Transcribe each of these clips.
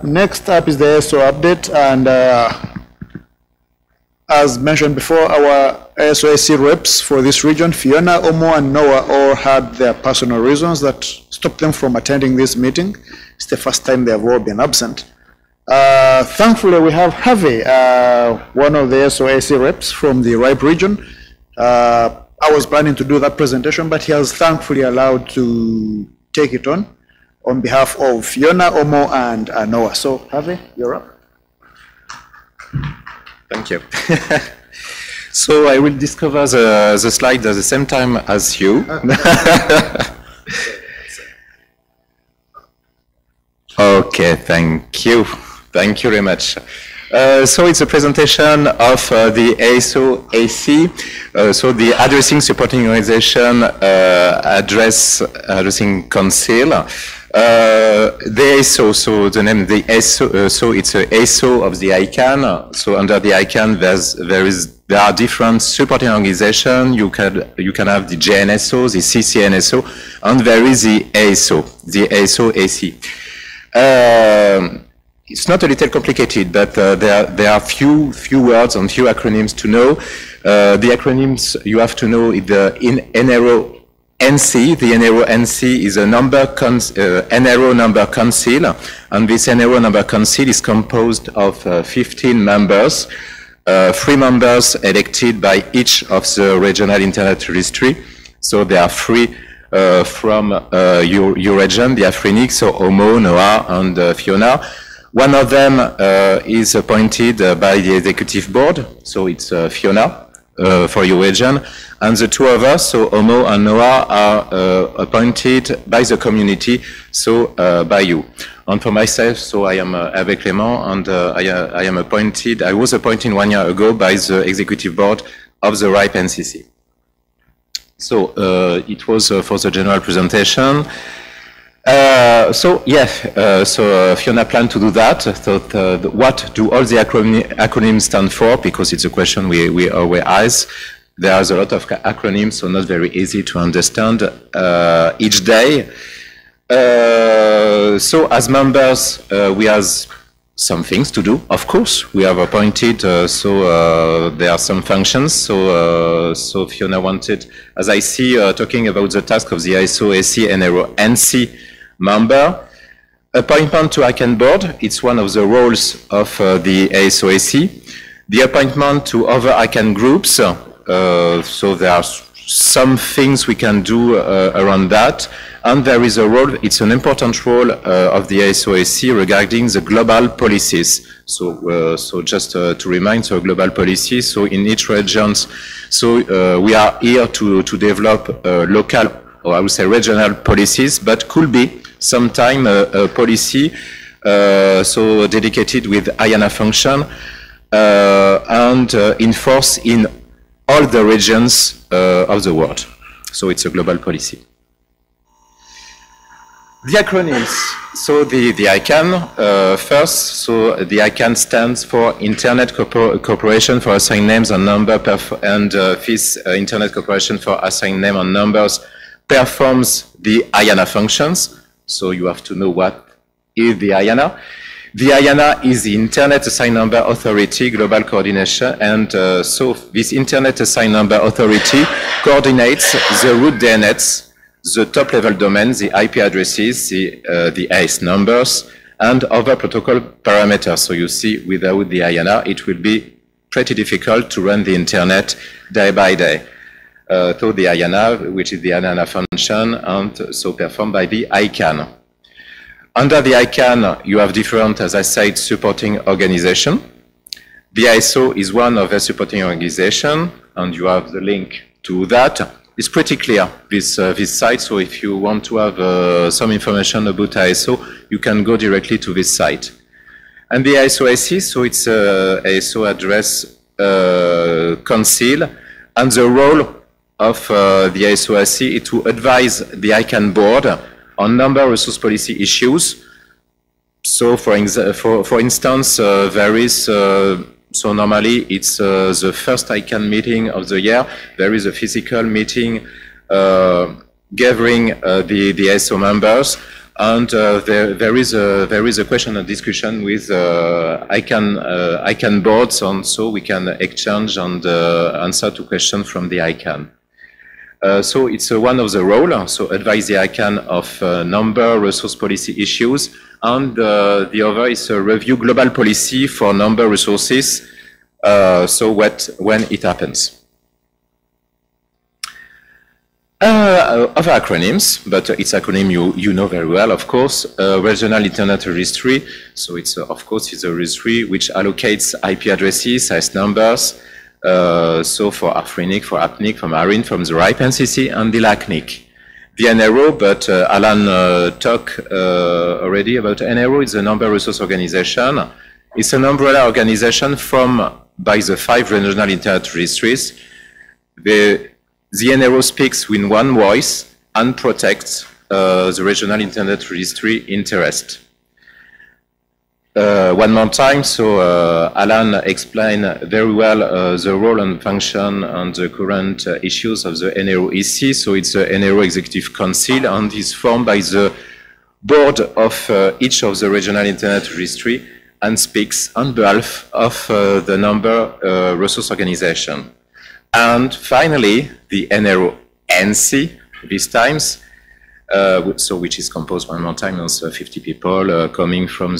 Next up is the ASO update, and as mentioned before, our ASO reps for this region, Fiona, Omo, and Noah, all had their personal reasons that stopped them from attending this meeting. It's the first time they have all been absent. Thankfully, we have Harvey, one of the ASO reps from the RIPE region. I was planning to do that presentation, but he has thankfully allowed to take it on behalf of Fiona, Omo, and Noah. So, Harvey, you're up. Thank you. So I will discover the slide at the same time as you. Okay, thank you. Thank you very much. So it's a presentation of the ASO-AC, so the Addressing Supporting Organization Addressing Council. The ASO, so the name the ASO, so it's a ASO of the ICANN. So under the ICANN, there are different supporting organizations. You can have the JNSO, the CCNSO, and there is the ASO, the ASO-AC. It's not a little complicated, but there are few words and few acronyms to know. The acronyms you have to know is the NRO NC. The NRO NC is a NRO number council, and this NRO number council is composed of 15 members, 3 members elected by each of the regional internet registry. So there are 3 from your region, the AFRINIC, so Omo, Noah, and Fiona. One of them is appointed by the executive board, so it's Fiona for your region, and the 2 of us, so Omo and Noah, are appointed by the community, so by you. And for myself, so I am Hervé Clément, and I was appointed 1 year ago by the executive board of the RIPE NCC. So it was for the general presentation. So Fiona planned to do that. So what do all the acronyms stand for? Because it's a question we always ask. There's a lot of acronyms, so not very easy to understand each day. So as members, we have some things to do. Of course, we have appointed, so there are some functions. So Fiona wanted, as I see, talking about the task of the ASO-AC NC member. Appointment to ICANN board, it's one of the roles of the ASO-AC. The appointment to other ICANN groups, so there are some things we can do around that. And there is a role, it's an important role of the ASO-AC regarding the global policies. So just to remind, so global policy, so in each region, so we are here to develop local, or I would say regional policies, but could be sometime a policy so dedicated with IANA function and enforced in all the regions of the world. So it's a global policy. The acronyms, so the ICANN first, so the ICANN stands for Internet Corporation for Assigned Names and Numbers, and this Internet Corporation for Assigned Names and Numbers performs the IANA functions. So you have to know what is the IANA. The IANA is the Internet Assigned Number Authority Global Coordination, and so this Internet Assigned Number Authority coordinates the root DNS, the top-level domains, the IP addresses, the AS numbers, and other protocol parameters. So you see, without the IANA, it will be pretty difficult to run the Internet day by day. So the IANA, which is the IANA function, and so performed by the ICANN. Under the ICANN, you have different, as I said, supporting organizations. The ISO is one of the supporting organizations, and you have the link to that. It's pretty clear, this site, so if you want to have some information about ISO, you can go directly to this site. And the ASO-AC, so it's ASO Address Council, and the role of the ASO-AC is to advise the ICANN board on number resource policy issues. So for instance, there is so normally it's the first ICANN meeting of the year. There is a physical meeting gathering the ASO members And there is a question and discussion with ICANN boards, and so we can exchange and answer to questions from the ICANN. So it's one of the roles, so advise the ICANN of number resource policy issues, and the other is review global policy for number resources, so when it happens. Other acronyms, but it's acronym you know very well, of course. Regional Internet Registry, so it's of course it's a registry which allocates IP addresses as numbers. So for AFRINIC, for APNIC, from ARIN, from the RIPE NCC, and the LACNIC. The NRO, but Alan talked already about NRO. It's a number resource organization. It's an umbrella organization by the 5 regional internet registries. The NRO speaks with one voice and protects the regional internet registry interest. One more time, so Alan explained very well the role and function and the current issues of the NRO EC. So it's the NRO Executive Council, and is formed by the board of each of the regional internet registry and speaks on behalf of the number resource organization. And finally, the NRO NC, these times, so which is composed one more time of 50 people coming from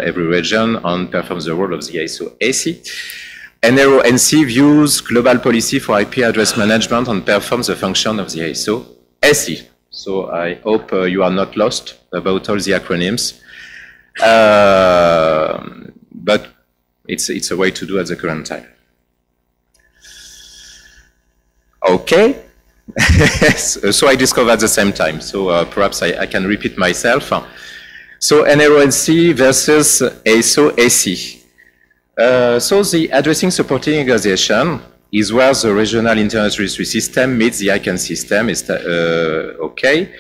every region and performs the role of the ASO AC. NRO NC views global policy for IP address management and performs the function of the ASO AC. So I hope you are not lost about all the acronyms, but it's a way to do at the current time. Okay. So I discovered at the same time, so perhaps I can repeat myself. So NRO-NC versus ASO-AC. So the addressing supporting organization is where the regional internet registry system meets the ICANN system. Okay.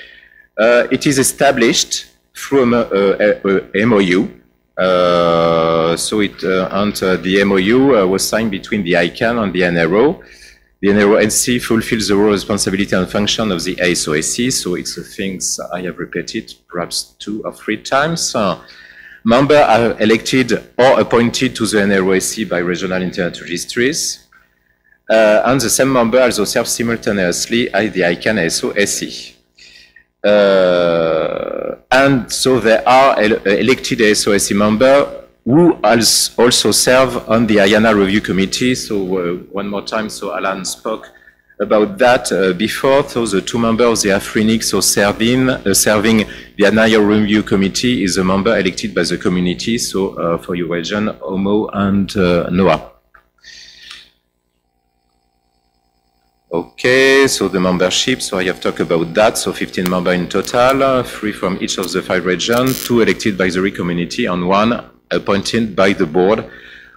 It is established through a MOU. And the MOU was signed between the ICANN and the NRO. The NRO-NC fulfills the role, responsibility, and function of the ASO-AC, so it's the things I have repeated perhaps 2 or 3 times. Members are elected or appointed to the NRO-AC by regional internet registries, and the same member also serves simultaneously at the ICANN ASO-AC. And so there are elected ASO-AC members who also serve on the IANA review committee. So one more time, so Alan spoke about that before. So the 2 members of the AFRINIC, so serving the IANA review committee, is a member elected by the community, so for your region, Homo and NOAA. Okay, so the membership, so I have talked about that, so 15 members in total, 3 from each of the 5 regions, 2 elected by the RE community, and 1 appointed by the board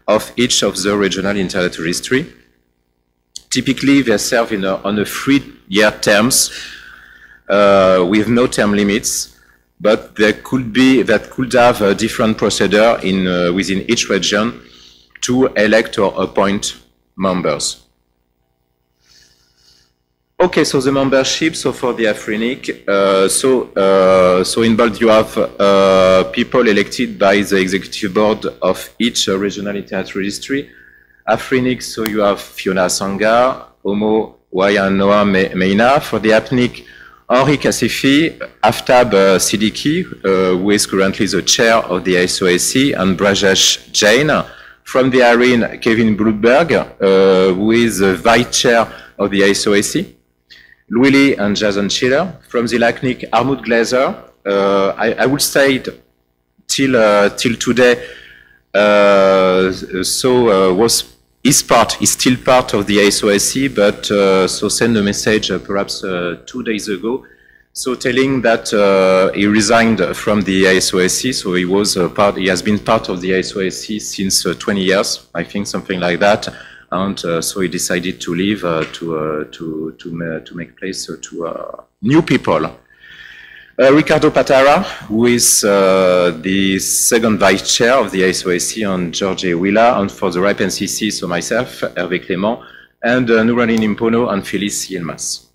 of each of the regional internet registry. Typically, they serve on a 3-year terms with no term limits, but that could have a different procedure within each region to elect or appoint members. Okay, so the membership, so for the AFRINIC, so in bold you have people elected by the executive board of each regional internet registry. AFRINIC, so you have Fiona Sanga, Homo, Waya, Noah, Meina. For the APNIC, Henri Kassifi, Aftab Siddiqui, who is currently the chair of the ASO-AC, and Brajesh Jain. From the ARIN, Kevin Bloomberg, who is the vice chair of the ASO-AC. Louis and Jason Schiller. From the LACNIC, Armut Glazer. I would say till today, is still part of the ASO-AC, but so send a message perhaps 2 days ago, so telling that he resigned from the ASO-AC. So he has been part of the ASO-AC since 20 years, I think, something like that. And so he decided to leave to make place to new people. Ricardo Patara, who is the second vice chair of the ASO-AC, and George Willa, and for the RIPE NCC, so myself, Hervé Clément, and Nouraline Impono and Phyllis Yilmaz.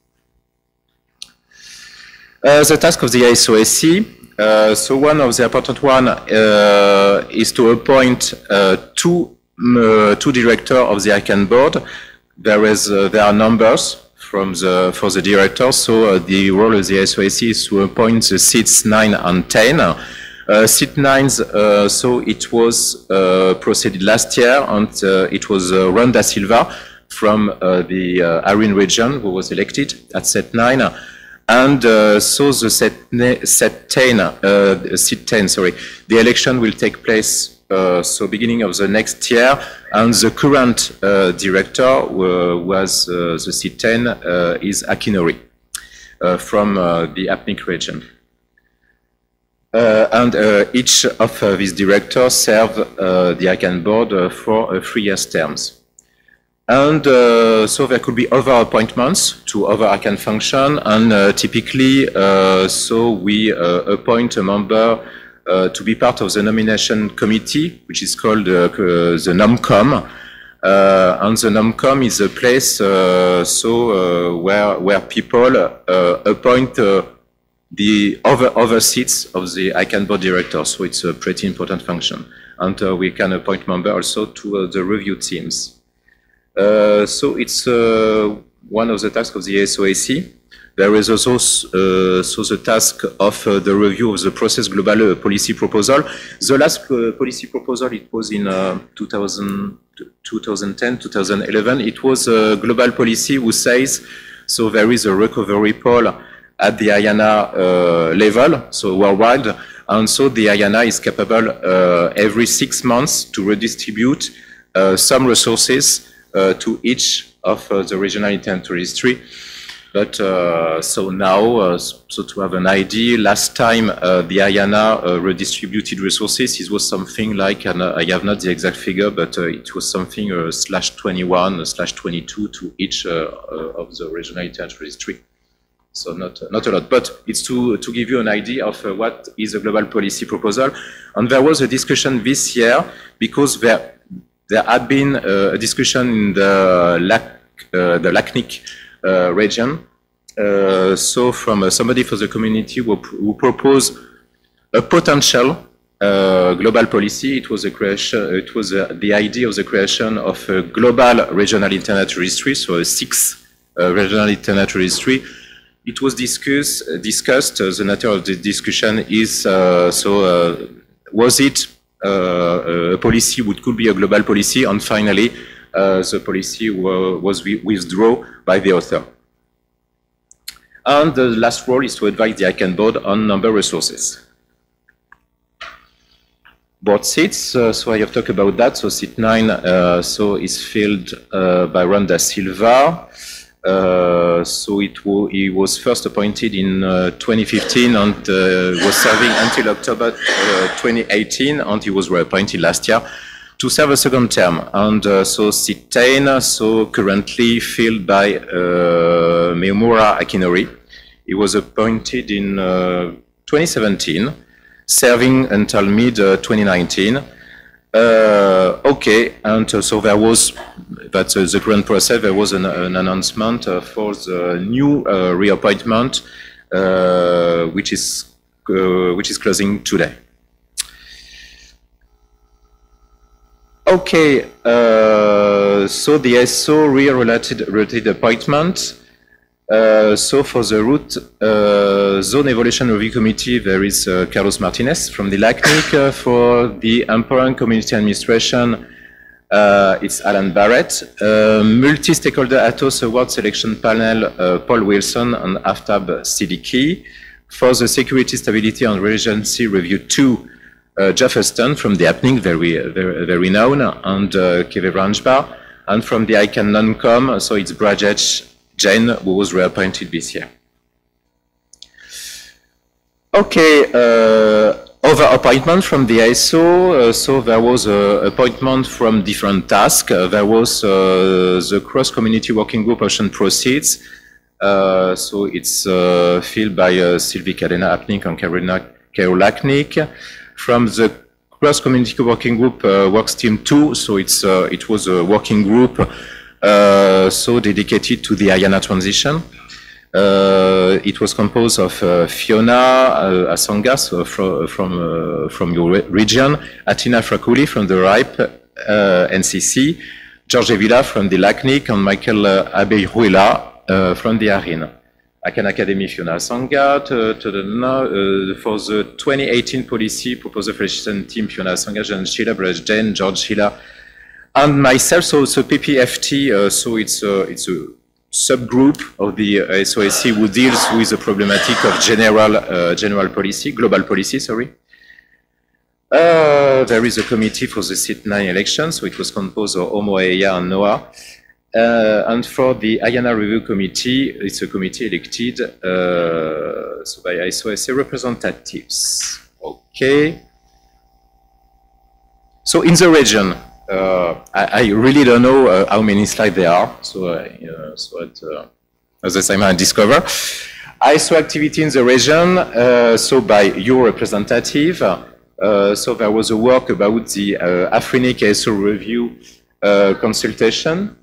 The task of the ASO-AC, So one of the important one is to appoint two directors of the ICANN board. There are numbers for the directors. So the role of the ASO is to appoint the seats 9 and 10. Seat 9, so it was proceeded last year, and it was Ron da Silva from the AFRINIC region who was elected at seat 9. And so the seat 10, the election will take place so beginning of the next year, and the current director was the seat 10 is Akinori from the AFRINIC region. And each of these directors serve the ICANN board for 3 years terms. And so there could be other appointments to other ICANN function, and typically, so we appoint a member to be part of the nomination committee, which is called the NOMCOM. And the NOMCOM is a place where people appoint the other seats of the ICANN board directors. So it's a pretty important function. And we can appoint members also to the review teams. So it's one of the tasks of the ASO. There is also the task of the review of the process global policy proposal. The last policy proposal, it was in 2010, 2011. It was a global policy who says, so there is a recovery pool at the IANA level, so worldwide, and so the IANA is capable every 6 months to redistribute some resources to each of the regional internet registry. But so now, so to have an idea, last time the IANA redistributed resources, it was something like, and I have not the exact figure, but it was something /21, /22 to each of the regional internet registry. So not a lot, but it's to give you an idea of what is a global policy proposal. And there was a discussion this year because there had been a discussion in the LACNIC region. So from somebody for the community who proposed a potential global policy. It was the idea of the creation of a global regional internet registry, so a 6 regional internet registry. It was discussed. The nature of the discussion is was it a policy which could be a global policy, and finally the policy was withdrawn by the author. And the last role is to advise the ICANN board on number resources. Board seats, so I have talked about that. So seat 9 so is filled by Ron da Silva. So he was first appointed in 2015 and was serving until October 2018, and he was reappointed last year to serve a second term. And so seat 10, so currently filled by Meomura Akinori. He was appointed in 2017, serving until mid-2019. Okay, and so there was, that's the current process, there was an announcement for the new reappointment, which is closing today. Okay, so the ASO related appointment. So for the root zone evaluation review committee, there is Carlos Martinez from the LACNIC. For the Empowering Community Administration, it's Alan Barrett. Multi-stakeholder ATOS award selection panel, Paul Wilson and Aftab Siddiqui. For the Security, Stability and Resiliency Review 2, Jeff Huston from the AFRINIC, very known, and Keve Branchbar. And from the ICANN NOMCOM, so it's Brajesh Jain, who was reappointed this year. Okay, other appointment from the ASO. So there was an appointment from different tasks. There was the cross-community working group Ocean Proceeds. So it's filled by Sylvie Cadena AFRINIC and Carol LACNIC. From the cross-community working group Works Team 2, so it was a working group so dedicated to the IANA transition. It was composed of Fiona Asonga, so from your region, Atina Frakuli from the RIPE NCC, George Evila from the LACNIC, and Michael Abeiruela from the ARIN. Khan Academy, Fiona Asonga, for the 2018 policy proposal for legislation team, Fiona Asonga, Jan Sheila, Braj Jane, George Sheila, and myself. So PPFT, so it's a subgroup of the ASO who deals with the problematic of general policy, global policy, sorry. There is a committee for the SIT9 elections, so it was composed of Omo Eya and Noah. And for the IANA Review Committee, it's a committee elected so by ASO representatives. Okay. So in the region, I really don't know how many slides there are. So, as I might discover, ASO activity in the region. So by your representative. So there was a work about the AFRINIC ASO review consultation.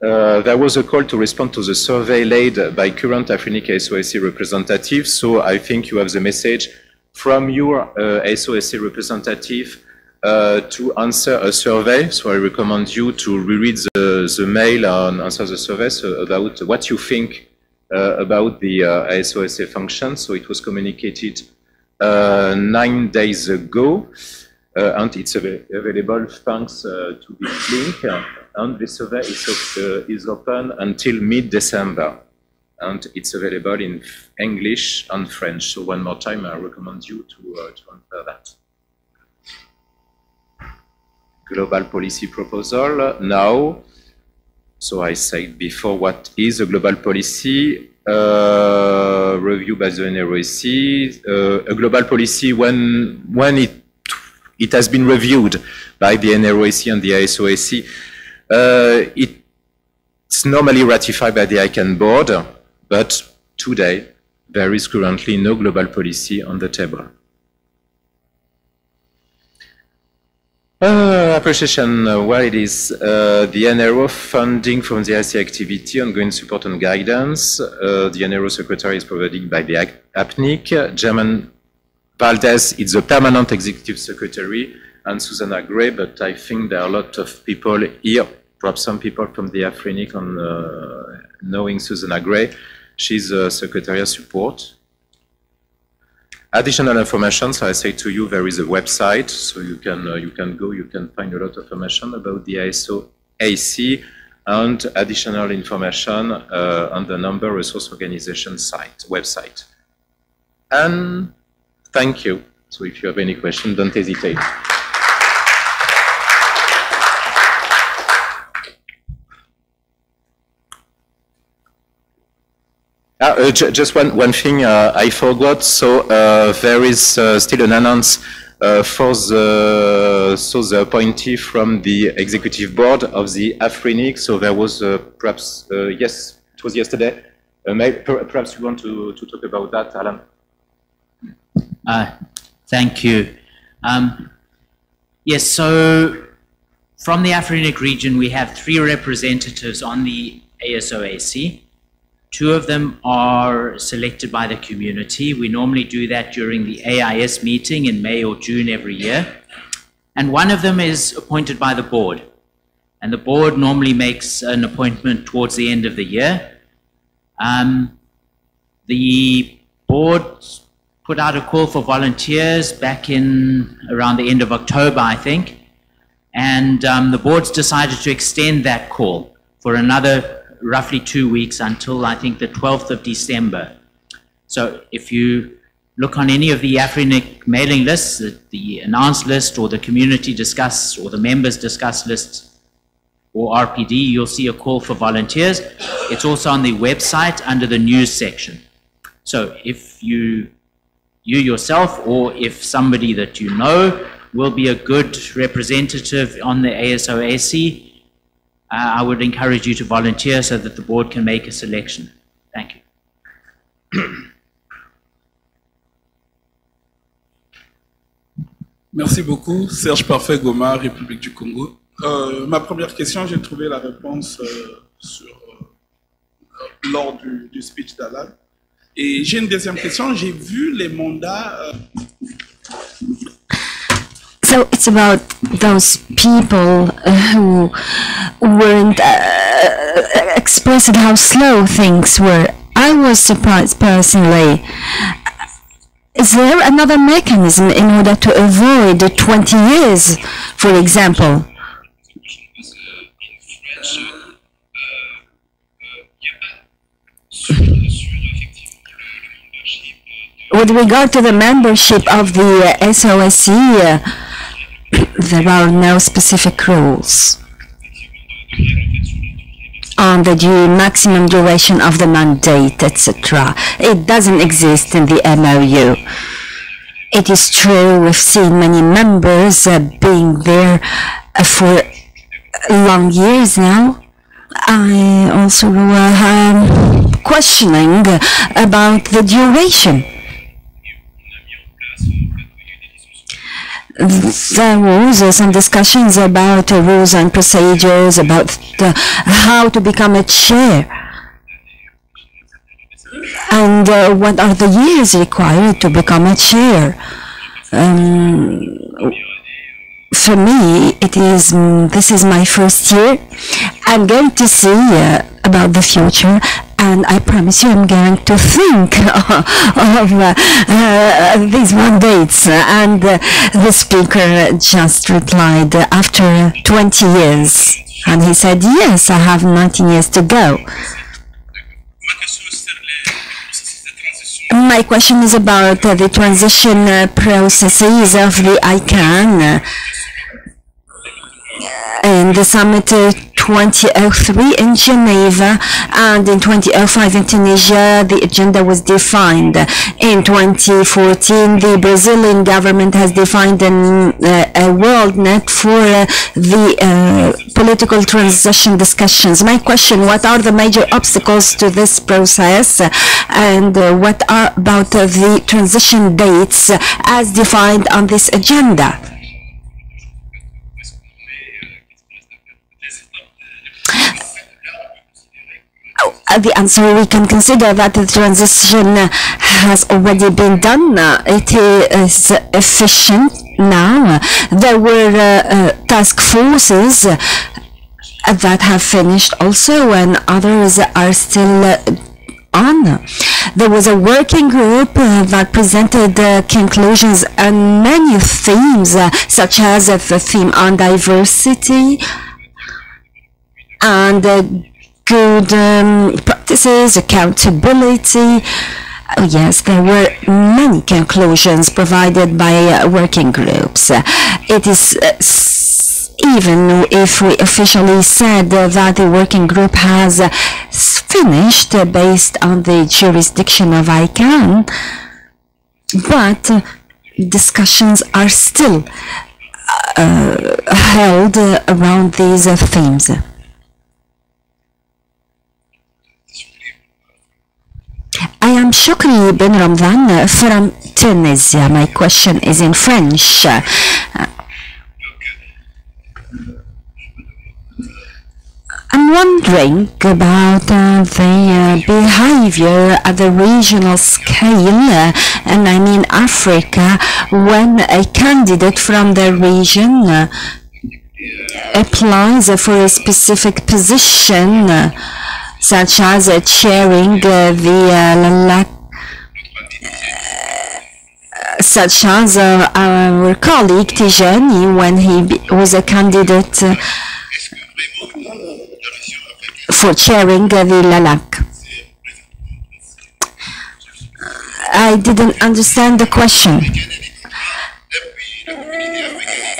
There was a call to respond to the survey laid by current AFRINIC ASO representatives. So I think you have the message from your ASO representative to answer a survey. So I recommend you to reread the mail and answer the survey about what you think about the ASO function. So it was communicated 9 days ago, and it's available thanks to this link. And the survey is open until mid-December, and it's available in English and French. So one more time, I recommend you to answer that. Global policy proposal now. So I said before, what is a global policy? Review by the NROC. A global policy, when it has been reviewed by the NROC and the ASO, it's normally ratified by the ICANN board, but today there is currently no global policy on the table. Appreciation, where it is the NRO funding from the IC activity, ongoing support and guidance. The NRO secretary is provided by the APNIC. German Valdez is the permanent executive secretary, and Susanna Gray, but I think there are a lot of people here, perhaps some people from the AFRINIC on knowing Susanna Gray. She's a secretary of support. Additional information, so I say to you, there is a website, so you can go, you can find a lot of information about the ASO AC and additional information on the Number Resource Organization website. And thank you. So if you have any questions, don't hesitate. Just one thing I forgot. So there is still an announce for the appointee from the executive board of the AFRINIC. So there was perhaps yes, it was yesterday. Perhaps you want to talk about that, Alan. Thank you. Yes. So from the AFRINIC region, we have 3 representatives on the ASO-AC. 2 of them are selected by the community. We normally do that during the AIS meeting in May or June every year. And 1 of them is appointed by the board. And the board normally makes an appointment towards the end of the year. The board put out a call for volunteers back in around the end of October, I think. And the board's decided to extend that call for another roughly 2 weeks until I think the 12th of December. So if you look on any of the AFRINIC mailing lists, the announced list or the community discuss or the members discuss lists or RPD, you'll see a call for volunteers. It's also on the website under the news section. So if you yourself or if somebody that you know will be a good representative on the ASO-AC, I would encourage you to volunteer so that the board can make a selection. Thank you. Merci beaucoup. Serge Parfait Goma, République du Congo. Ma première question, j'ai trouvé la réponse sur lors du speech d'Alan. Et j'ai une deuxième question. J'ai vu les mandats. So it's about those people who weren't expressing how slow things were. I was surprised personally. Is there another mechanism in order to avoid 20 years, for example? With regard to the membership of the SOSC, there are no specific rules on the maximum duration of the mandate, etc. It doesn't exist in the MOU. It is true we've seen many members being there for long years now. I also questioning about the duration. There was some discussions about rules and procedures, about how to become a chair, and what are the years required to become a chair. For me, this is my first year. I'm going to see about the future, and I promise you I'm going to think of these mandates. And the speaker just replied, after 20 years. And he said, yes, I have 19 years to go. My question is about the transition processes of the ICANN. In the summit 2003 in Geneva and in 2005 in Tunisia, the agenda was defined. In 2014, the Brazilian government has defined a world net for the political transition discussions. My question, what are the major obstacles to this process, and what are about the transition dates as defined on this agenda? The answer, we can consider that the transition has already been done. It is efficient now. There were task forces that have finished also, and others are still on. There was a working group that presented conclusions on many themes, such as the theme on diversity and good practices, accountability. Oh, yes, there were many conclusions provided by working groups. It is even if we officially said that the working group has finished based on the jurisdiction of ICANN, but discussions are still held around these themes. I am Shukri Ben Ramdan from Tunisia. My question is in French. I'm wondering about the behavior at the regional scale, and I mean Africa, when a candidate from the region applies for a specific position, such as chairing the LALAC, such as our colleague Tijani, when he was a candidate for chairing the LALAC. I didn't understand the question.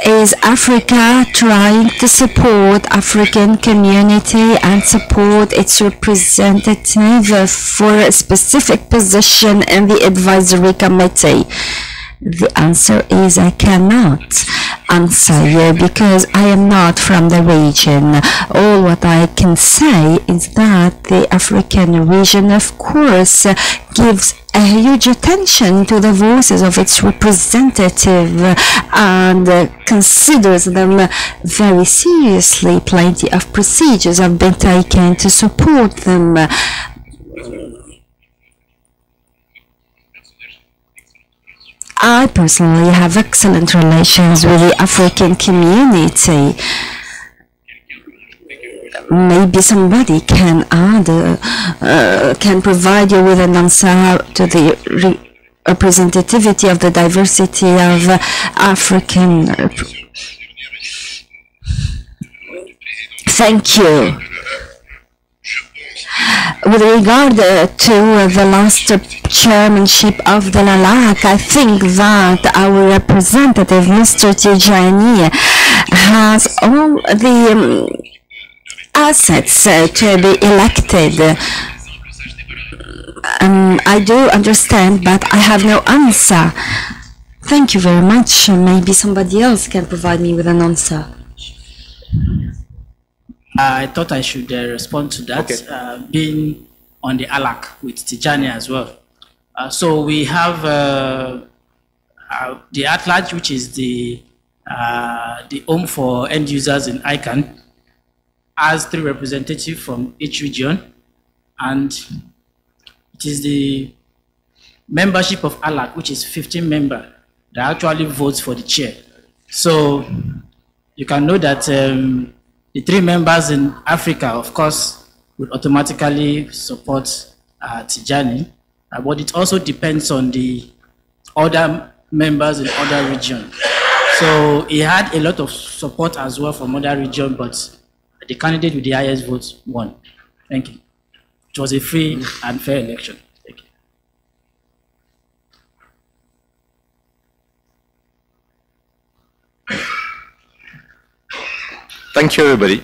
Is Africa trying to support African community and support its representative for a specific position in the advisory committee? The answer is I cannot answer you because I am not from the region. All what I can say is that the African region, of course, gives a huge attention to the voices of its representative and considers them very seriously. Plenty of procedures have been taken to support them. I personally have excellent relations with the African community. Maybe somebody can add, can provide you with an answer to the representativity of the diversity of African. Thank you. With regard to the last chairmanship of the LALAC, I think that our representative, Mr. Tijani, has all the assets to be elected. I do understand, but I have no answer. Thank you very much. Maybe somebody else can provide me with an answer. I thought I should respond to that, okay. Being on the ALAC with Tijani as well. So we have the at-large, which is the home for end users in ICANN, has 3 representatives from each region, and it is the membership of ALAC, which is 15 members, that actually votes for the chair. So you can know that the 3 members in Africa, of course, would automatically support Tijani, but it also depends on the other members in other regions. So he had a lot of support as well from other regions, but the candidate with the highest votes won. Thank you. It was a free and fair election. Thank you. Thank you, everybody.